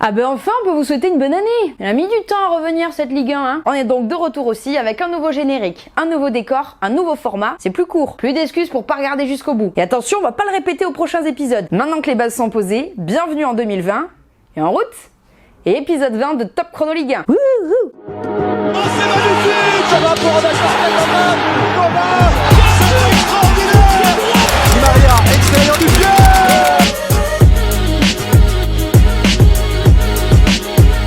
Ah ben enfin on peut vous souhaiter une bonne année. Elle a mis du temps à revenir cette Ligue 1 hein. On est donc de retour aussi avec un nouveau générique, un nouveau décor, un nouveau format. C'est plus court, plus d'excuses pour pas regarder jusqu'au bout. Et attention, on va pas le répéter aux prochains épisodes. Maintenant que les bases sont posées, bienvenue en 2020 et en route. Et épisode 20 de Top Chrono Ligue 1. Wouhou. Oh c'est magnifique. Ça va pour Thomas. C'est extraordinaire. Di Maria, extérieur du pied.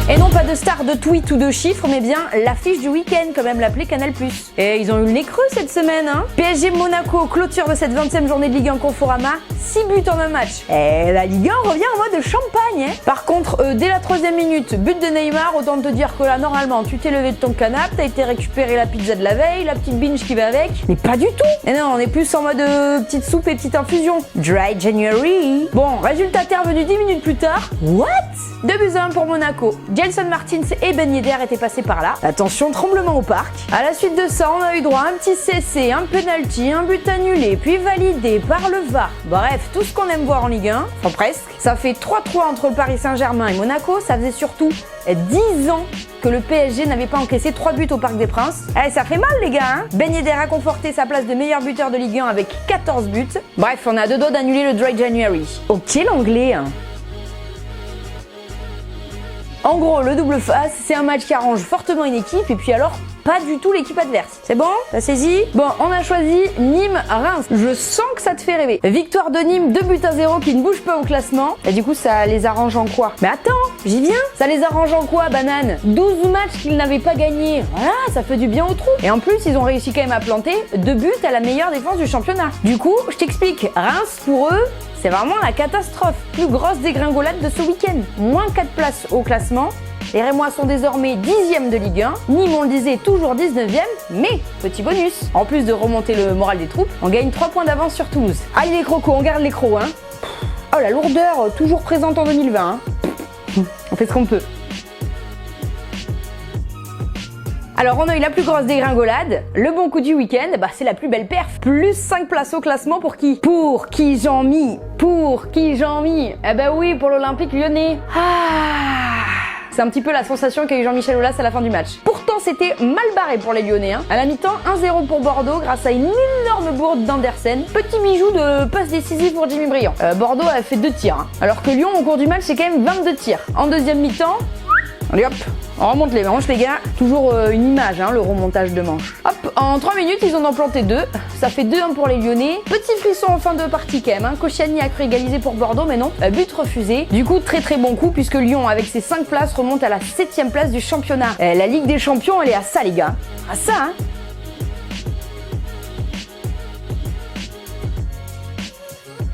Et non pas de star de tweet ou de chiffres, mais bien l'affiche du week-end, comme même l'appelait Canal+. Et ils ont eu le nez creux cette semaine, hein. PSG Monaco, clôture de cette 20e journée de Ligue 1 Conforama, 6 buts en un match. Et la Ligue 1 revient en mode champagne, hein. Par contre, dès la 3e minute, but de Neymar, autant te dire que là, normalement, tu t'es levé de ton canapé, t'as été récupérer la pizza de la veille, la petite binge qui va avec. Mais pas du tout. Et non, on est plus en mode petite soupe et petite infusion. Dry January. Bon, résultat venu 10 minutes plus tard. What? 2-1 pour Monaco. Gelson Martins et Ben Yedder étaient passés par là. Attention, tremblement au parc. À la suite de ça, on a eu droit à un petit CC, un penalty, un but annulé, puis validé par le VAR. Bref, tout ce qu'on aime voir en Ligue 1, enfin presque. Ça fait 3-3 entre le Paris Saint-Germain et Monaco. Ça faisait surtout 10 ans que le PSG n'avait pas encaissé 3 buts au Parc des Princes. Eh, ça fait mal les gars, hein. Ben Yedder a conforté sa place de meilleur buteur de Ligue 1 avec 14 buts. Bref, on a deux doigts d'annuler le Dry January. Ok l'anglais, hein. En gros, le double face, c'est un match qui arrange fortement une équipe et puis alors pas du tout l'équipe adverse. C'est bon? T'as saisi? Bon, on a choisi Nîmes-Reims. Je sens que ça te fait rêver. Victoire de Nîmes, 2-0 qui ne bouge pas au classement. Et du coup, ça les arrange en quoi? Mais attends, j'y viens. Ça les arrange en quoi, banane? 12 matchs qu'ils n'avaient pas gagnés. Voilà, ça fait du bien au trou. Et en plus, ils ont réussi quand même à planter 2 buts à la meilleure défense du championnat. Du coup, je t'explique. Reims, pour eux, c'est vraiment la catastrophe. Plus grosse dégringolade de ce week-end. Moins 4 places au classement. Les Rémois sont désormais 10e de Ligue 1. Nîmes, on le disait, toujours 19e. Mais, petit bonus, en plus de remonter le moral des troupes, on gagne 3 points d'avance sur Toulouse. Allez les crocos, on garde les crocs, hein. Oh, la lourdeur, toujours présente en 2020, hein. On fait ce qu'on peut. Alors on a eu la plus grosse dégringolade, le bon coup du week-end, bah c'est la plus belle perf. Plus 5 places au classement pour qui? Pour qui j'en mis? Eh bah oui, pour l'Olympique Lyonnais. C'est un petit peu la sensation qu'a eu Jean-Michel Aulas à la fin du match. Pourtant, c'était mal barré pour les Lyonnais. Hein. À la mi-temps, 1-0 pour Bordeaux grâce à une énorme bourde d'Andersen. Petit bijou de passe décisive pour Jimmy Briand. Bordeaux a fait 2 tirs. Hein. Alors que Lyon, au cours du match, c'est quand même 22 tirs. En deuxième mi-temps, allez hop, on remonte les manches les gars. Toujours une image, hein, le remontage de manches. Hop, en 3 minutes, ils en ont planté 2. Ça fait 2-1 pour les Lyonnais. Petit frisson en fin de partie quand même. Hein. Koscielny a cru égaliser pour Bordeaux, mais non. But refusé. Du coup, très bon coup puisque Lyon, avec ses 5 places, remonte à la 7e place du championnat. La Ligue des Champions, elle est à ça les gars. À ça, hein.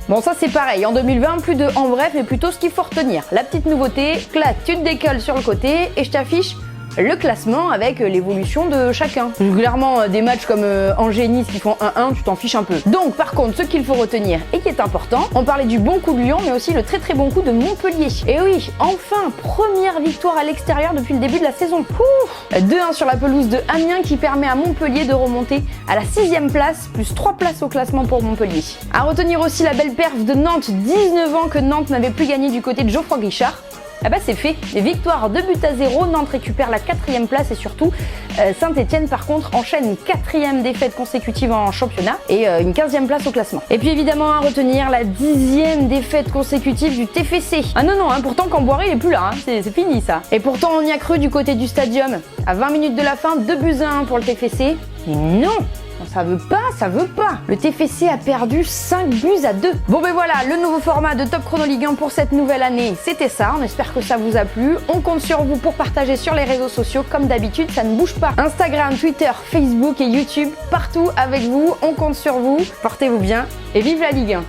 Bon ça c'est pareil, en 2020 plus de en bref mais plutôt ce qu'il faut retenir. La petite nouveauté, clac, tu te décolles sur le côté et je t'affiche le classement avec l'évolution de chacun. Régulièrement des matchs comme Angers-Nice qui font 1-1, tu t'en fiches un peu. Donc par contre ce qu'il faut retenir et qui est important, on parlait du bon coup de Lyon mais aussi le très bon coup de Montpellier. Et oui, enfin première victoire à l'extérieur depuis le début de la saison. 2-1 sur la pelouse de Amiens qui permet à Montpellier de remonter à la 6e place, plus 3 places au classement pour Montpellier. À retenir aussi la belle perf de Nantes, 19 ans que Nantes n'avait plus gagné du côté de Geoffroy Guichard. Ah bah c'est fait, les victoires 2-0, Nantes récupère la 4e place et surtout Saint-Etienne par contre enchaîne une 4e défaite consécutive en championnat et une 15e place au classement. Et puis évidemment à retenir la 10e défaite consécutive du TFC. Ah non, hein, pourtant Camboire il est plus là, hein, c'est fini ça. Et pourtant on y a cru du côté du stadium. À 20 minutes de la fin, 2-1 pour le TFC. Mais non! Ça veut pas. Le TFC a perdu 5-2. Bon ben voilà, le nouveau format de Top Chrono Ligue 1 pour cette nouvelle année, c'était ça. On espère que ça vous a plu. On compte sur vous pour partager sur les réseaux sociaux. Comme d'habitude, ça ne bouge pas. Instagram, Twitter, Facebook et YouTube, partout avec vous. On compte sur vous. Portez-vous bien et vive la Ligue 1.